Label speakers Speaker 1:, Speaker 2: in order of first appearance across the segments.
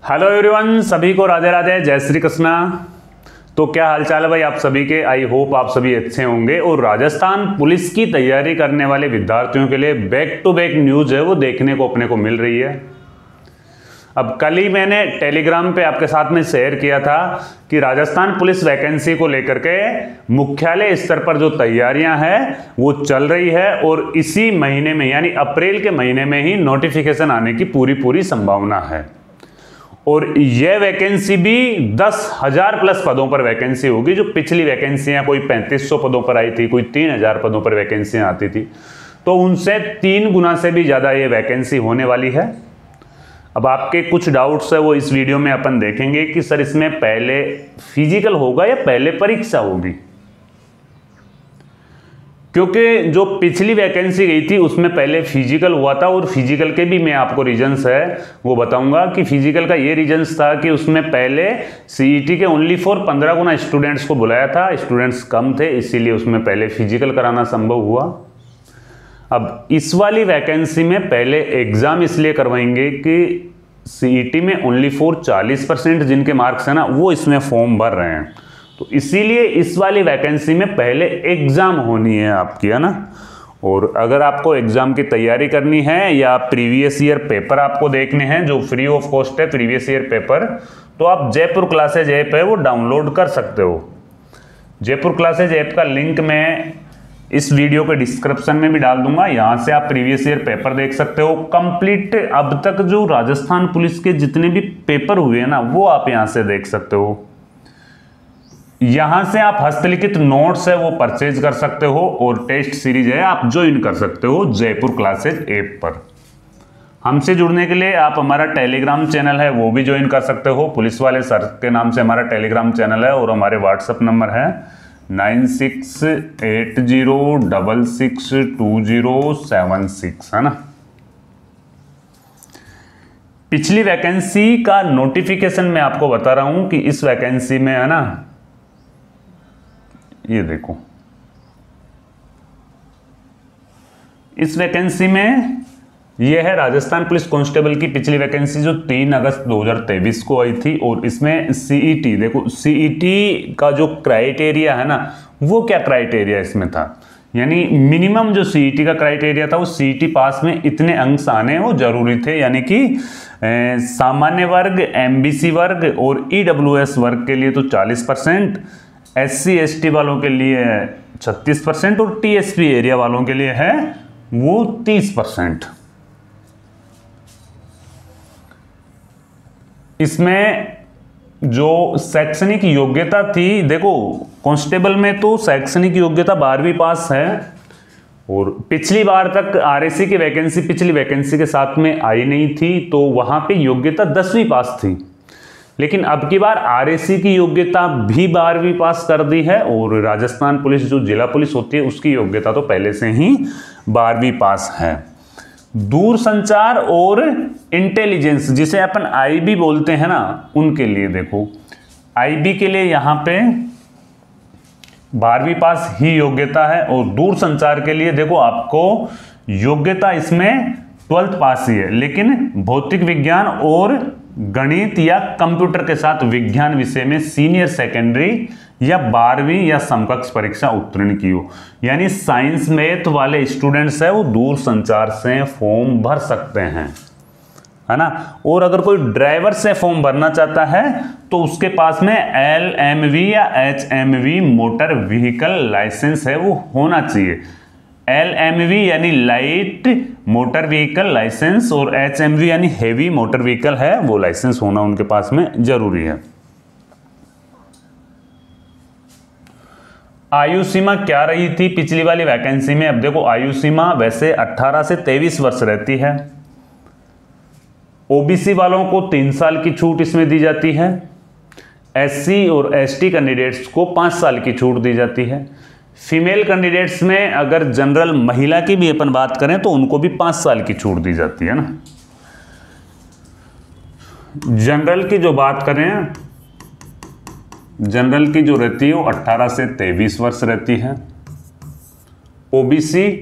Speaker 1: Hello everyone, सभी को राधे राधे, जय श्री कृष्णा। तो क्या हालचाल है भाई आप सभी के। आई होप आप सभी अच्छे होंगे। और राजस्थान पुलिस की तैयारी करने वाले विद्यार्थियों के लिए बैक टू बैक न्यूज है वो देखने को अपने को मिल रही है। अब कल ही मैंने टेलीग्राम पे आपके साथ में शेयर किया था कि राजस्थान पुलिस वैकेंसी को लेकर के मुख्यालय स्तर पर जो तैयारियां हैं वो चल रही है और इसी महीने में यानी अप्रैल के महीने में ही नोटिफिकेशन आने की पूरी संभावना है। और यह वैकेंसी भी 10,000 प्लस पदों पर वैकेंसी होगी। जो पिछली वैकेंसियां कोई 3500 पदों पर आई थी, कोई 3000 पदों पर वैकेंसियां आती थी, तो उनसे 3 गुना से भी ज़्यादा ये वैकेंसी होने वाली है। अब आपके कुछ डाउट्स है वो इस वीडियो में अपन देखेंगे कि सर इसमें पहले फिजिकल होगा या पहले परीक्षा होगी, क्योंकि जो पिछली वैकेंसी गई थी उसमें पहले फिजिकल हुआ था। और फिजिकल के भी मैं आपको रीजंस है वो बताऊंगा कि फिजिकल का ये रीजंस था कि उसमें पहले सीईटी के ओनली फॉर 15 गुना स्टूडेंट्स को बुलाया था, स्टूडेंट्स कम थे, इसीलिए उसमें पहले फिजिकल कराना संभव हुआ। अब इस वाली वैकेंसी में पहले एग्जाम इसलिए करवाएंगे कि सीईटी में ओनली फॉर 40% जिनके मार्क्स है ना वो इसमें फॉर्म भर रहे हैं, तो इसीलिए इस वाली वैकेंसी में पहले एग्जाम होनी है आपकी, है ना। और अगर आपको एग्जाम की तैयारी करनी है या प्रीवियस ईयर पेपर आपको देखने हैं जो फ्री ऑफ कॉस्ट है प्रीवियस ईयर पेपर, तो आप जयपुर क्लासेज ऐप है वो डाउनलोड कर सकते हो। जयपुर क्लासेज ऐप का लिंक मैं इस वीडियो के डिस्क्रिप्शन में भी डाल दूंगा, यहाँ से आप प्रीवियस ईयर पेपर देख सकते हो। कंप्लीट अब तक जो राजस्थान पुलिस के जितने भी पेपर हुए हैं ना वो आप यहाँ से देख सकते हो। यहां से आप हस्तलिखित नोट्स है वो परचेज कर सकते हो और टेस्ट सीरीज है आप ज्वाइन कर सकते हो जयपुर क्लासेज ऐप पर। हमसे जुड़ने के लिए आप हमारा टेलीग्राम चैनल है वो भी ज्वाइन कर सकते हो। पुलिस वाले सर के नाम से हमारा टेलीग्राम चैनल है और हमारे व्हाट्सएप नंबर है 9680662076, है ना। पिछली वैकेंसी का नोटिफिकेशन मैं आपको बता रहा हूं कि इस वैकेंसी में है ना, ये देखो इस वैकेंसी में यह है राजस्थान पुलिस कांस्टेबल की पिछली वैकेंसी जो 3 अगस्त 2023 को आई थी। और इसमें सीईटी देखो, सीईटी का जो क्राइटेरिया है ना वो क्या क्राइटेरिया इसमें था, यानी मिनिमम जो सीईटी का क्राइटेरिया था वो सीईटी पास में इतने अंक आने वो जरूरी थे, यानी कि सामान्य वर्ग, एमबीसी वर्ग और ईडब्ल्यूएस वर्ग के लिए तो 40%, एससी एसटी वालों के लिए 36% और टीएसपी एरिया वालों के लिए है वो 30%। इसमें जो शैक्षणिक योग्यता थी, देखो कांस्टेबल में तो शैक्षणिक योग्यता 12वीं पास है। और पिछली बार तक आरएसी की वैकेंसी पिछली वैकेंसी के साथ में आई नहीं थी, तो वहां पे योग्यता 10वीं पास थी। लेकिन अब की बार आरएसी की योग्यता भी 12वीं पास कर दी है और राजस्थान पुलिस जो जिला पुलिस होती है उसकी योग्यता तो पहले से ही 12वीं पास है। दूरसंचार और इंटेलिजेंस जिसे अपन आईबी बोलते हैं ना, उनके लिए देखो आईबी के लिए यहाँ पे 12वीं पास ही योग्यता है। और दूरसंचार के लिए देखो आपको योग्यता इसमें 12th पास ही है, लेकिन भौतिक विज्ञान और गणित या कंप्यूटर के साथ विज्ञान विषय में सीनियर सेकेंडरी या 12वीं या समकक्ष परीक्षा उत्तीर्ण की हो, यानी साइंस मैथ वाले स्टूडेंट्स है वो दूरसंचार से फॉर्म भर सकते हैं, है ना। और अगर कोई ड्राइवर से फॉर्म भरना चाहता है तो उसके पास में LMV या HMV मोटर व्हीकल लाइसेंस है वो होना चाहिए। LMV यानी लाइट मोटर व्हीकल लाइसेंस और HMV यानी हेवी मोटर व्हीकल है वो लाइसेंस होना उनके पास में जरूरी है। आयु सीमा क्या रही थी पिछली वाली वैकेंसी में, अब देखो आयु सीमा वैसे 18 से 23 वर्ष रहती है। ओबीसी वालों को 3 साल की छूट इसमें दी जाती है। एससी और एसटी कैंडिडेट्स को 5 साल की छूट दी जाती है। फीमेल कैंडिडेट्स में अगर जनरल महिला की भी अपन बात करें तो उनको भी 5 साल की छूट दी जाती है ना। जनरल की जो बात करें, जनरल की जो रहती है वो 18 से 23 वर्ष रहती है। ओबीसी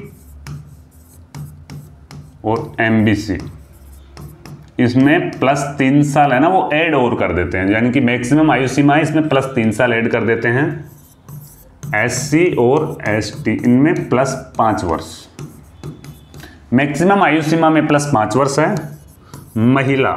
Speaker 1: और एमबीसी इसमें +3 साल है ना वो ऐड और कर देते हैं, यानी कि मैक्सिमम आयु सीमा है इसमें +3 साल ऐड कर देते हैं। SC और ST इनमें +5 वर्ष, मैक्सिमम आयु सीमा में +5 वर्ष है। महिला,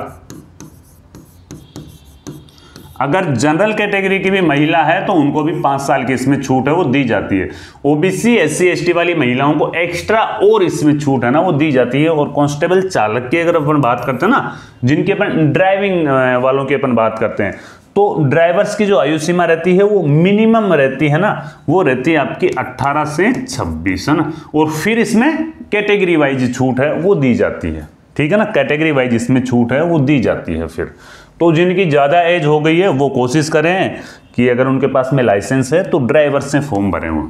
Speaker 1: अगर जनरल कैटेगरी की भी महिला है तो उनको भी 5 साल की इसमें छूट है वो दी जाती है। OBC SC ST वाली महिलाओं को एक्स्ट्रा और इसमें छूट है ना वो दी जाती है। और कांस्टेबल चालक की अगर अपन बात करते हैं ना, जिनकी अपन ड्राइविंग वालों की अपन बात करते हैं, तो ड्राइवर्स की जो आयु सीमा रहती है वो मिनिमम रहती है ना, वो रहती है आपकी 18 से 26 है ना। और फिर इसमें कैटेगरी वाइज छूट है वो दी जाती है, ठीक है ना, कैटेगरी वाइज इसमें छूट है वो दी जाती है। फिर तो जिनकी ज़्यादा एज हो गई है वो कोशिश करें कि अगर उनके पास में लाइसेंस है तो ड्राइवर से फॉर्म भरें वो।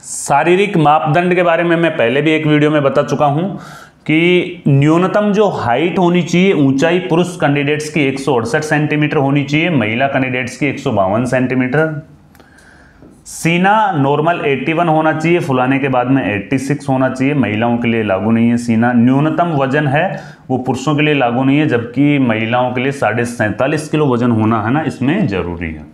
Speaker 1: शारीरिक मापदंड के बारे में मैं पहले भी एक वीडियो में बता चुका हूं कि न्यूनतम जो हाइट होनी चाहिए, ऊंचाई पुरुष कैंडिडेट्स की 168 सेंटीमीटर होनी चाहिए, महिला कैंडिडेट्स की 152 सेंटीमीटर। सीना नॉर्मल 81 होना चाहिए, फुलाने के बाद में 86 होना चाहिए। महिलाओं के लिए लागू नहीं है सीना। न्यूनतम वजन है वो पुरुषों के लिए लागू नहीं है, जबकि महिलाओं के लिए 47.5 किलो वजन होना है ना इसमें जरूरी है।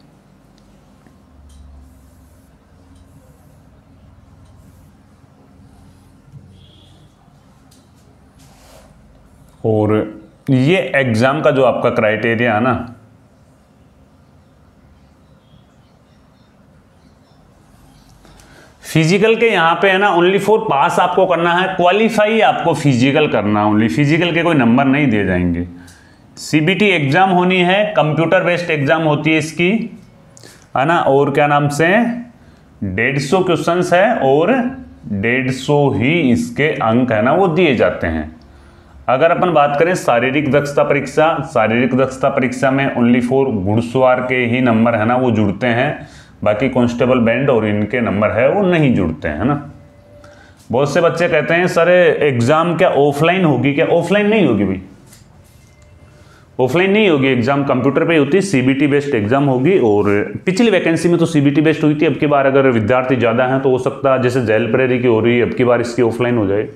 Speaker 1: और ये एग्जाम का जो आपका क्राइटेरिया है ना, फिजिकल के यहाँ पे है ना ओनली फॉर पास आपको करना है, क्वालिफाई आपको फिजिकल करना, ओनली फिजिकल के कोई नंबर नहीं दिए जाएंगे। CBT एग्जाम होनी है, कंप्यूटर बेस्ड एग्जाम होती है इसकी, है ना। और क्या नाम से 150 क्वेश्चंस है और 150 ही इसके अंक है ना वो दिए जाते हैं। अगर अपन बात करें शारीरिक दक्षता परीक्षा, शारीरिक दक्षता परीक्षा में ओनली फॉर घुड़सवार के ही नंबर है ना वो जुड़ते हैं, बाकी कांस्टेबल बैंड और इनके नंबर है वो नहीं जुड़ते हैं, है ना। बहुत से बच्चे कहते हैं सर एग्जाम क्या ऑफलाइन होगी क्या? ऑफलाइन नहीं होगी भाई, ऑफलाइन नहीं होगी, एग्जाम कंप्यूटर पे होती है, CBT बेस्ड एग्जाम होगी। और पिछली वैकेंसी में तो CBT बेस्ड हुई थी, अब की बार अगर विद्यार्थी ज़्यादा हैं तो हो सकता है जैसे जेल प्रेरी की हो रही है अब की बार इसकी ऑफलाइन हो जाए।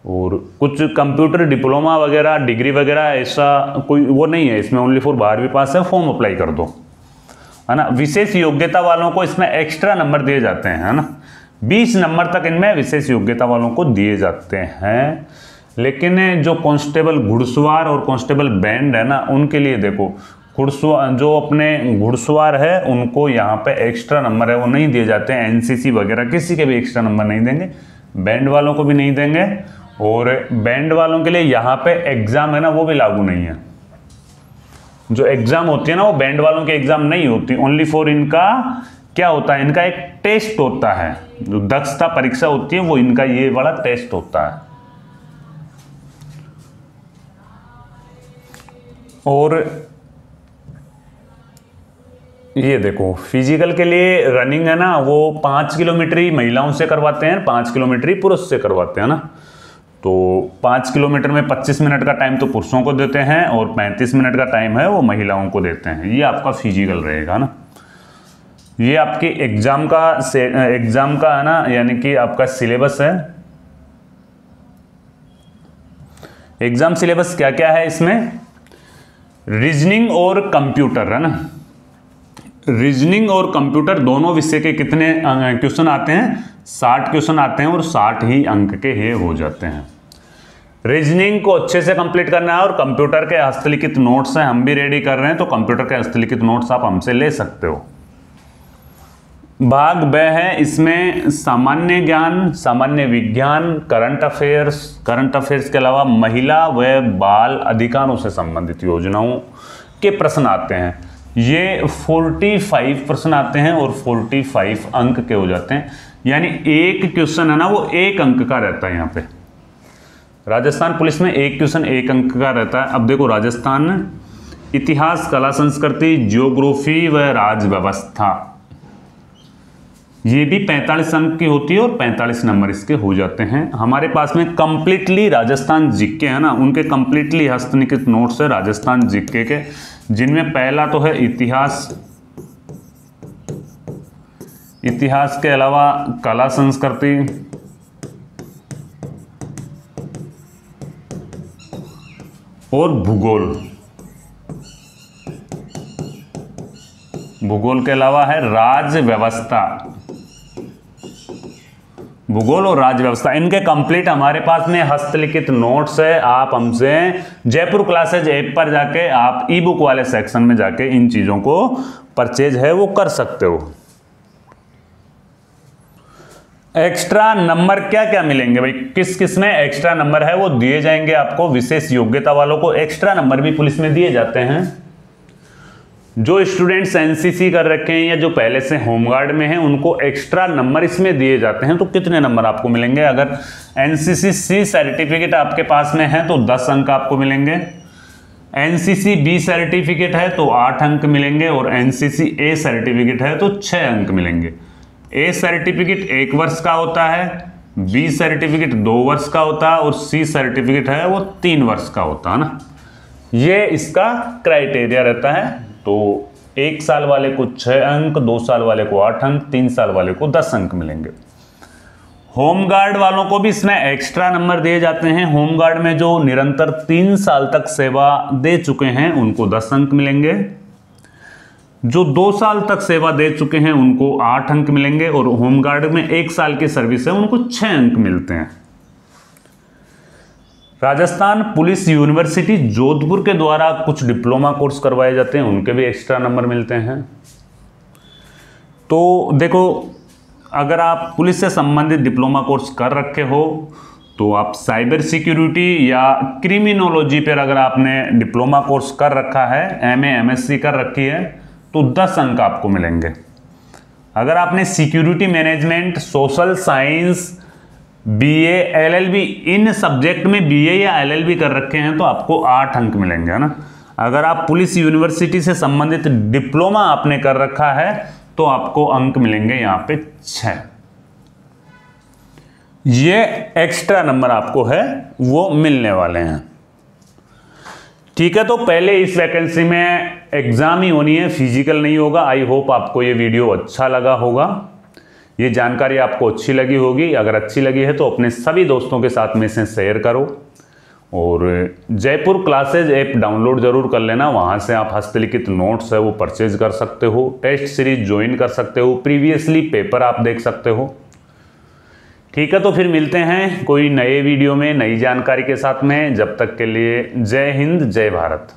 Speaker 1: और कुछ कंप्यूटर डिप्लोमा वगैरह डिग्री वगैरह ऐसा कोई वो नहीं है इसमें, ओनली फॉर 12वीं पास है, फॉर्म अप्लाई कर दो, है ना। विशेष योग्यता वालों को इसमें एक्स्ट्रा नंबर दिए जाते हैं, है ना। 20 नंबर तक इनमें विशेष योग्यता वालों को दिए जाते हैं। लेकिन जो कांस्टेबल घुड़सवार और कांस्टेबल बैंड है ना उनके लिए देखो, घुड़सवार जो अपने घुड़सवार है उनको यहाँ पे एक्स्ट्रा नंबर है वो नहीं दिए जाते हैं। NCC वगैरह किसी के भी एक्स्ट्रा नंबर नहीं देंगे, बैंड वालों को भी नहीं देंगे। और बैंड वालों के लिए यहाँ पे एग्जाम है ना वो भी लागू नहीं है। जो एग्जाम होती है ना वो बैंड वालों की एग्जाम नहीं होती, ओनली फॉर इनका क्या होता है, इनका एक टेस्ट होता है, जो दक्षता परीक्षा होती है वो इनका ये वाला टेस्ट होता है। और ये देखो फिजिकल के लिए रनिंग है ना वो 5 किलोमीटर ही महिलाओं से करवाते हैं, 5 किलोमीटर ही पुरुष से करवाते हैं ना। तो 5 किलोमीटर में 25 मिनट का टाइम तो पुरुषों को देते हैं और 35 मिनट का टाइम है वो महिलाओं को देते हैं। ये आपका फिजिकल रहेगा ना। ये आपके एग्जाम का है ना, यानी कि आपका सिलेबस है। एग्जाम सिलेबस क्या क्या है इसमें, रीजनिंग और कंप्यूटर है ना। रीजनिंग और कंप्यूटर दोनों विषय के कितने क्वेश्चन आते हैं, 60 क्वेश्चन आते हैं और 60 ही अंक के ये हो जाते हैं। रीजनिंग को अच्छे से कंप्लीट करना है और कंप्यूटर के हस्तलिखित नोट्स हैं, हम भी रेडी कर रहे हैं, तो कंप्यूटर के हस्तलिखित नोट्स आप हमसे ले सकते हो। भाग ब है, इसमें सामान्य ज्ञान, सामान्य विज्ञान, करंट अफेयर्स के अलावा महिला व बाल अधिकारों से संबंधित योजनाओं के प्रश्न आते हैं। ये 45 प्रश्न आते हैं और 45 अंक के हो जाते हैं, यानी एक क्वेश्चन है ना वो 1 अंक का रहता है। यहाँ पे राजस्थान पुलिस में एक क्वेश्चन 1 अंक का रहता है। अब देखो राजस्थान इतिहास, कला संस्कृति, जियोग्राफी व राज्य व्यवस्था, ये भी 45 अंक की होती है और 45 नंबर इसके हो जाते हैं। हमारे पास में कंप्लीटली राजस्थान जीके है ना, उनके कंप्लीटली हस्तलिखित नोट्स है राजस्थान जीके के, जिनमें पहला तो है इतिहास, इतिहास के अलावा कला संस्कृति, और भूगोल। भूगोल के अलावा है राज्य व्यवस्था। भूगोल और राज्य व्यवस्था, इनके कंप्लीट हमारे पास में हस्तलिखित नोट्स है। आप हमसे जयपुर क्लासेज ऐप पर जाके आप ई बुक वाले सेक्शन में जाके इन चीजों को परचेज है वो कर सकते हो। एक्स्ट्रा नंबर क्या क्या मिलेंगे भाई, किस किस में एक्स्ट्रा नंबर है वो दिए जाएंगे आपको। विशेष योग्यता वालों को एक्स्ट्रा नंबर भी पुलिस में दिए जाते हैं। जो स्टूडेंट्स एनसीसी कर रखे हैं या जो पहले से होमगार्ड में हैं उनको एक्स्ट्रा नंबर इसमें दिए जाते हैं। तो कितने नंबर आपको मिलेंगे, अगर एनसीसी सी सर्टिफिकेट आपके पास में है तो 10 अंक आपको मिलेंगे। एनसीसी बी सर्टिफिकेट है तो 8 अंक मिलेंगे और एनसीसी ए सर्टिफिकेट है तो 6 अंक मिलेंगे। ए सर्टिफिकेट 1 वर्ष का होता है, बी सर्टिफिकेट 2 वर्ष का होता है और सी सर्टिफिकेट है वो 3 वर्ष का होता है ना। ये इसका क्राइटेरिया रहता है। तो 1 साल वाले को 6 अंक, 2 साल वाले को 8 अंक, 3 साल वाले को 10 अंक मिलेंगे। होमगार्ड वालों को भी इसमें एक्स्ट्रा नंबर दिए जाते हैं। होमगार्ड में जो निरंतर 3 साल तक सेवा दे चुके हैं उनको 10 अंक मिलेंगे। जो 2 साल तक सेवा दे चुके हैं उनको 8 अंक मिलेंगे और होमगार्ड में 1 साल की सर्विस है उनको 6 अंक मिलते हैं। राजस्थान पुलिस यूनिवर्सिटी जोधपुर के द्वारा कुछ डिप्लोमा कोर्स करवाए जाते हैं, उनके भी एक्स्ट्रा नंबर मिलते हैं। तो देखो, अगर आप पुलिस से संबंधित डिप्लोमा कोर्स कर रखे हो तो आप साइबर सिक्योरिटी या क्रिमिनोलॉजी पर अगर आपने डिप्लोमा कोर्स कर रखा है, एमए एमएससी कर रखी है तो 10 अंक आपको मिलेंगे। अगर आपने security management, social science, BA, LLB, इन सब्जेक्ट में बीए या एलएलबी कर रखे हैं तो आपको 8 अंक मिलेंगे, है ना। अगर आप पुलिस यूनिवर्सिटी से संबंधित डिप्लोमा आपने कर रखा है तो आपको अंक मिलेंगे यहाँ पे 6। ये एक्स्ट्रा नंबर आपको है वो मिलने वाले हैं। ठीक है, तो पहले इस वैकेंसी में एग्जाम ही होनी है, फिजिकल नहीं होगा। आई होप आपको ये वीडियो अच्छा लगा होगा, ये जानकारी आपको अच्छी लगी होगी। अगर अच्छी लगी है तो अपने सभी दोस्तों के साथ में इसे शेयर करो और जयपुर क्लासेज ऐप डाउनलोड जरूर कर लेना। वहाँ से आप हस्तलिखित नोट्स है वो परचेज कर सकते हो, टेस्ट सीरीज ज्वाइन कर सकते हो, प्रीवियसली पेपर आप देख सकते हो। ठीक है, तो फिर मिलते हैं कोई नए वीडियो में नई जानकारी के साथ में। जब तक के लिए जय हिंद, जय भारत।